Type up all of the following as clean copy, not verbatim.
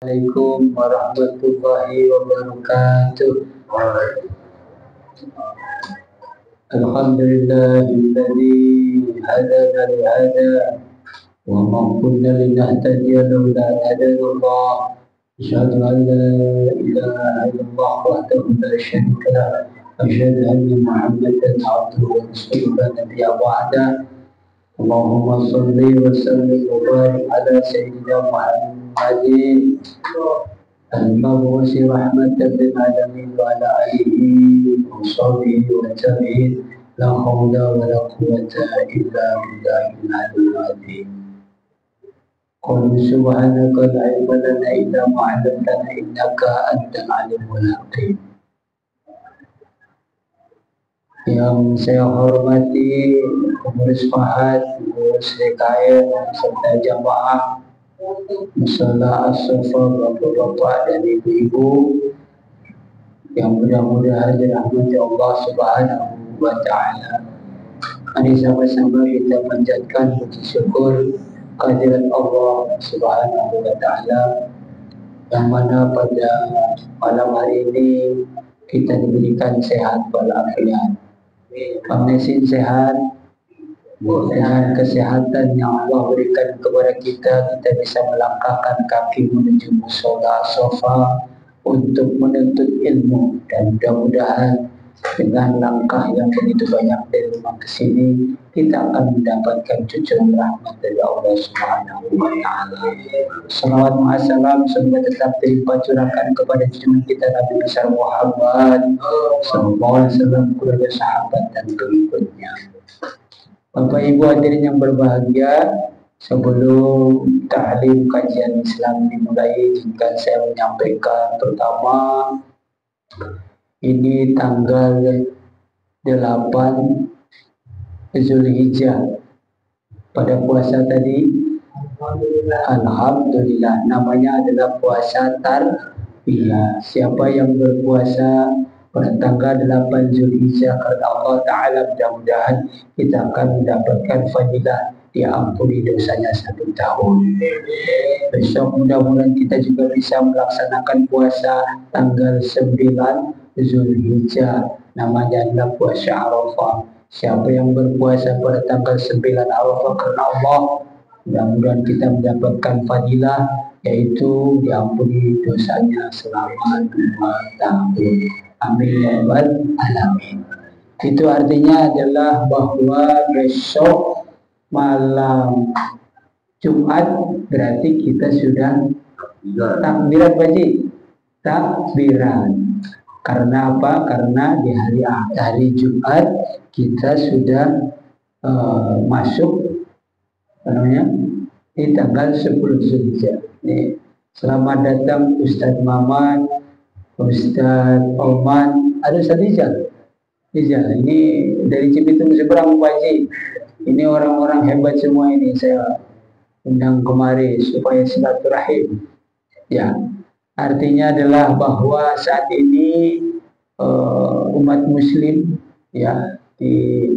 Assalamualaikum warahmatullahi wabarakatuh. Alhamdulillahilladzi hadana li hada wa ma kunna linahtadiya laula an hadanallah. Asyhadu an la ilaha illallah wahdahu la syarika lah. Asyhadu anna Muhammadan abduhu wa rasuluhu la nabiyya ba'da. Allahumma shalli wa sallim wa barik ala sayyidina Muhammadin المبعوث رحمة للعالمين وعلى آله وصحبه وتابعين لا حول ولا قوة إلا بالله العلي العظيم. قل سبحانك لا علم لنا إلا ما علمتنا إنك أنت العليم الحكيم. Yang saya hormati pengurus Mahat, pengurus DKM, serta jamaah Musala As-Sofa, bapak-bapak dan ibu-ibu yang mudah-mudahan dirahmati Allah Subhanahu wa Ta'ala. Mari sama-sama kita panjatkan puji syukur kehadirat Allah Subhanahu wa Ta'ala, yang mana pada malam hari ini kita diberikan sehat walafiat. Pemnesin sehat dengan kesehatan yang Allah berikan kepada kita bisa melangkahkan kaki menuju musola sofa untuk menuntut ilmu, dan mudah-mudahan dengan langkah yang begitu banyak dari rumah ke sini kita akan mendapatkan cucuran rahmat dari Allah Subhanahu wa Ta'ala. Salawat ma'asalam semoga tetap dilimpahcurahkan kepada junjungan kita Nabi besar Muhammad sallallahu alaihi wasallam, keluarga, sahabat dan pengikutnya. Bapak Ibu hadirin yang berbahagia, sebelum ta'lim kajian Islam dimulai, izinkan saya menyampaikan pertama, ini tanggal 8 Zulhijjah. Pada puasa tadi, alhamdulillah, namanya adalah puasa tarbiyah. Siapa yang berpuasa pada tanggal 8 Zulhijjah karena Allah Ta'ala, mudah-mudahan kita akan mendapatkan fadilah diampuni dosanya 1 tahun. Besok mudah-mudahan kita juga bisa melaksanakan puasa tanggal 9 Zulhijjah, namanya adalah puasa Arafah. Siapa yang berpuasa pada tanggal 9 Arafah karena Allah, mudah-mudahan kita mendapatkan fadilah, yaitu diampuni dosanya selama 2 tahun. Amin ya rabbal alamin. Itu artinya adalah bahwa besok malam Jumat berarti kita sudah takbiran wajib. Takbiran. Karena apa? Karena di hari Jumat kita sudah masuk di tanggal 10 Zulhijjah. Selamat datang Ustadz Maman, Ustadz Oman, ada Ustadz Ijal. Ini dari Cibitung seberang Pak Haji. Ini orang-orang hebat semua ini, saya undang kemari supaya silaturahim. Ya, artinya adalah bahwa saat ini umat Muslim ya di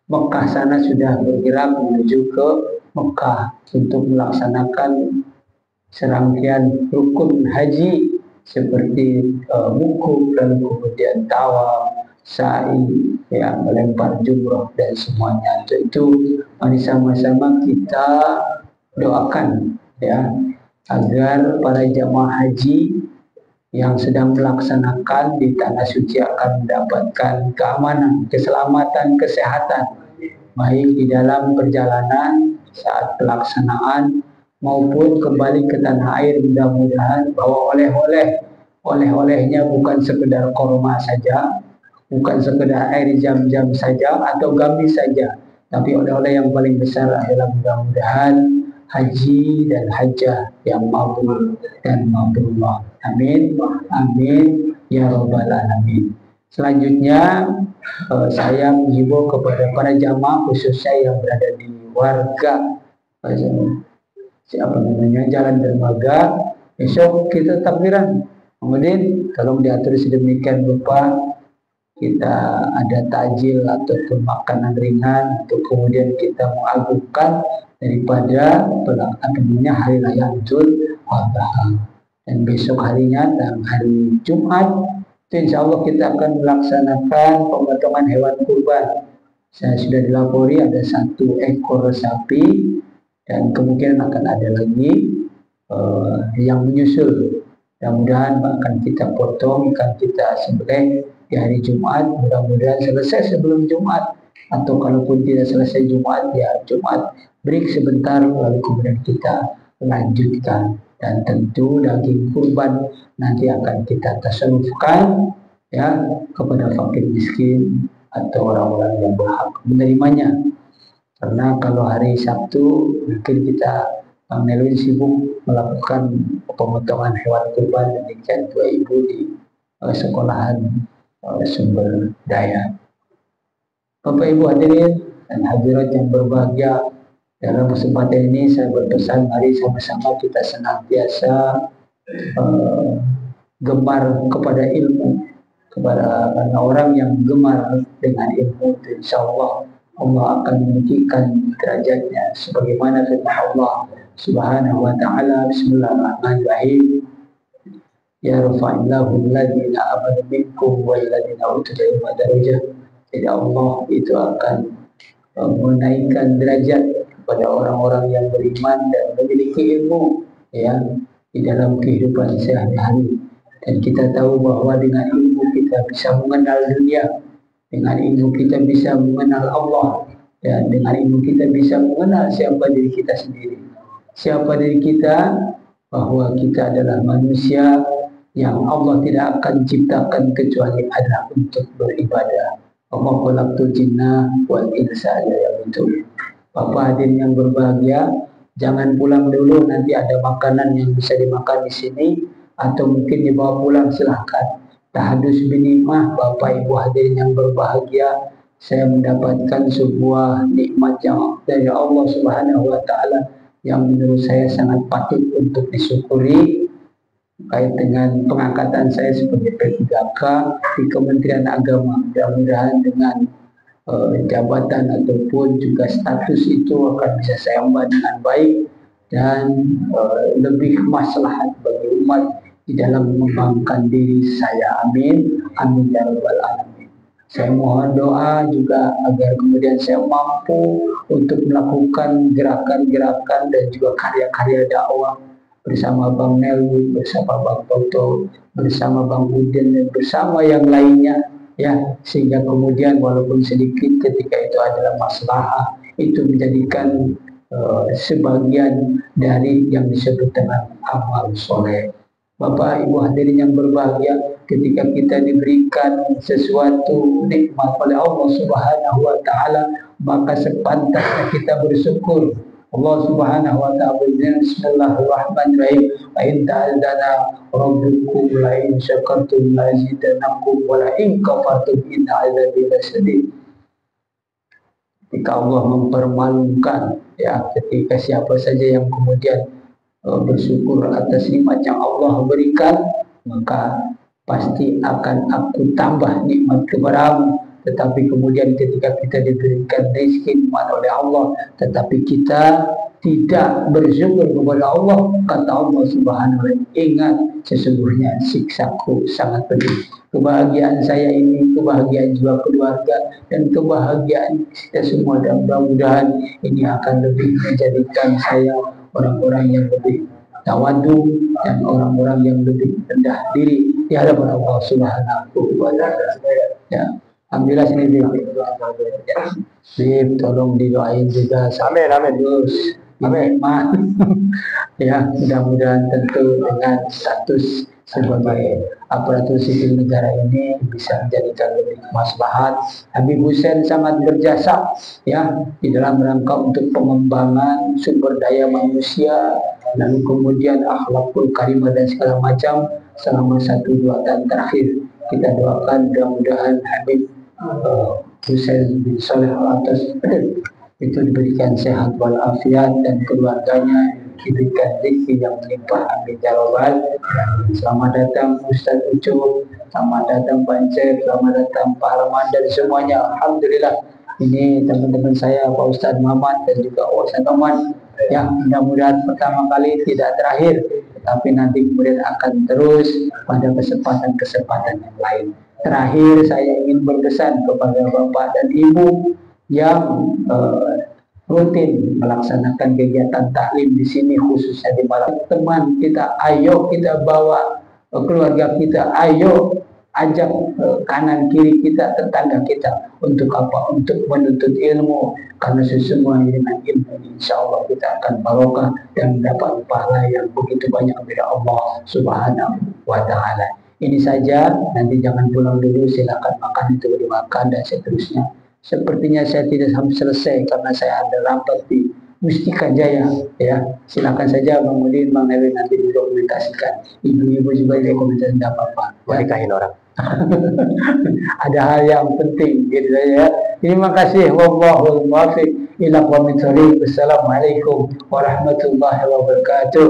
Mekah sana sudah bergerak menuju ke Mekah untuk melaksanakan serangkaian rukun haji seperti wukuf, lalu kemudian tawaf, sa'i, ya, melempar jumroh dan semuanya. Itu mari sama-sama kita doakan ya agar para jamaah haji yang sedang melaksanakan di tanah suci akan mendapatkan keamanan, keselamatan, kesehatan, baik di dalam perjalanan saat pelaksanaan maupun kembali ke tanah air. Mudah-mudahan bahwa oleh-olehnya bukan sekedar korma saja, bukan sekedar air jam-jam saja atau gamis saja, tapi oleh-oleh yang paling besar adalah mudah-mudahan haji dan hajjah yang mabrur dan mabrurah. Amin, amin ya rabbal alamin. Selanjutnya saya menghimbau kepada para jamaah khususnya yang berada di warga Jalan Dermaga, besok kita takbiran. Kemudian tolong diatur sedemikian rupa, kita ada takjil ataupun makanan ringan untuk kemudian kita mengagungkan daripada hari raya Idul Adha. Dan besok harinya, dan hari Jumat, itu insya Allah kita akan melaksanakan pemotongan hewan kurban. Saya sudah dilapori ada 1 ekor sapi, dan kemungkinan akan ada lagi yang menyusul. Mudah-mudahan akan kita potong, akan kita sembelih di hari Jumat. Mudah-mudahan selesai sebelum Jumat, atau kalaupun tidak selesai Jumat, ya Jumat break sebentar, lalu kemudian kita lanjutkan. Dan tentu daging kurban nanti akan kita tasarrufkan ya kepada fakir miskin atau orang-orang yang berhak menerimanya. Karena kalau hari Sabtu mungkin kita Bang Nelwin sibuk melakukan pemotongan hewan kurban, demikian dua ibu di sekolahan sumber daya. Bapak Ibu hadirin dan hadirat yang berbahagia, dalam kesempatan ini saya berpesan, mari sama-sama kita senantiasa gemar kepada ilmu, karena orang yang gemar dengan ilmu, insya Allah akan meninggikan derajatnya, sebagaimana firman Allah Subhanahu wa ta'ala, Bismillahirrahmanirrahim, ya rafa'illahu alladhina amanu minkum walladhina utul ilma darajat. Jadi Allah itu akan menaikkan derajat kepada orang-orang yang beriman dan memiliki ilmu ya di dalam kehidupan sehari-hari. Dan kita tahu bahwa dengan ilmu kita bisa mengenal dunia, dengan ilmu kita bisa mengenal Allah, dan dengan ilmu kita bisa mengenal siapa diri kita sendiri. Siapa diri kita, bahwa kita adalah manusia yang Allah tidak akan ciptakan kecuali ada untuk beribadah. Allah khalaqtul jinna wal insa liya'budun. Bapak hadirin yang berbahagia, jangan pulang dulu, nanti ada makanan yang bisa dimakan di sini, atau mungkin dibawa pulang, silahkan. Tahadus binikmah. Bapak Ibu hadirin yang berbahagia, saya mendapatkan sebuah nikmat yang dari Allah Subhanahu wa ta'ala yang menurut saya sangat patut untuk disyukuri, kait dengan pengangkatan saya sebagai P3K di Kementerian Agama. Mudah-mudahan dengan jabatan ataupun juga status itu akan bisa saya emban dengan baik dan lebih maslahat bagi umat di dalam mengembangkan diri saya. Amin, amin ya rabbal alamin. Saya mohon doa juga agar kemudian saya mampu untuk melakukan gerakan-gerakan dan juga karya-karya dakwah bersama Bang Nelwin, bersama Bang Toto, bersama Bang Udin, dan bersama yang lainnya ya, sehingga kemudian walaupun sedikit ketika itu adalah maslahah, itu menjadikan sebagian dari yang disebut dengan amal soleh. Bapak Ibu hadirin yang berbahagia, ketika kita diberikan sesuatu nikmat oleh Allah Subhanahu wa ta'ala, maka sepantasnya kita bersyukur. Allah Subhanahu wa ta'ala berfirman, Bismillahirrahmanirrahim, wa in ta'adzana rabbukum la in syakartum la azidannakum wa la in kafartum inna 'adzabi lasyadid. Ketika Allah mempermalukan ya, ketika siapa saja yang kemudian bersyukur atas nikmat yang Allah berikan, maka pasti akan aku tambah nikmat kepadamu. Tetapi kemudian ketika kita diberikan rezeki nikmat oleh Allah, tetapi kita tidak bersyukur kepada Allah, kata Allah Subhanahu wa ta'ala, ingat sesungguhnya siksaku sangat pedih. Kebahagiaan saya ini, kebahagiaan juga keluarga, dan kebahagiaan kita semua, dan mudah-mudahan ini akan lebih menjadikan saya orang-orang yang lebih tawadu dan orang-orang yang lebih rendah diri di hadapan Allah Subhanahu wa ta'ala. Ya. Alhamdulillah sini Bib, tolong didoain juga. Amin, amin. Terus, amin. Ya, mudah-mudahan tentu dengan status sebagai aparatur sipil negara ini bisa menjadikan lebih maslahat. Habib Hussein sangat berjasa ya di dalam rangka untuk pengembangan sumber daya manusia, lalu kemudian akhlakul karimah dan segala macam selama 1-2 tahun terakhir. Kita doakan mudah-mudahan Habib Hussein bin Saleh Al-Atas itu diberikan sehat walafiat dan keluarganya diberikan rezeki yang melimpah, amin ya rabbal alamin. Selamat datang Ustaz Ucup, selamat datang Pak Encep, selamat datang Pak Arman dan semuanya. Alhamdulillah, ini teman-teman saya Pak Ustaz Muhammad dan juga Ustaz Oman Ya, mudah-mudahan pertama kali tidak terakhir, tapi nanti kemudian akan terus pada kesempatan-kesempatan yang lain. Terakhir saya ingin berpesan kepada Bapak dan Ibu yang rutin melaksanakan kegiatan taklim di sini, khususnya di malam. Teman kita, ayo kita bawa keluarga kita, ayo ajak kanan kiri kita, tetangga kita. Untuk apa? Untuk menuntut ilmu, karena sesungguhnya dengan ilmu insya Allah kita akan barokah dan mendapat pahala yang begitu banyak dari Allah Subhanahu wa Ta'ala. Ini saja, nanti jangan pulang dulu, silakan makan itu dimakan dan seterusnya. Sepertinya saya tidak sampai selesai karena saya ada rapat di Mustika Jaya, ya. Silakan saja Bang Udin, Bang Erwin nanti didokumentasikan. Ibu-ibu juga dokumentasi, tidak apa-apa. Nikahin orang. Ada hal yang penting gitu ya. Terima kasih. Wallahul muwaffiq ila aqwamit thoriq. Wassalamualaikum warahmatullahi wabarakatuh.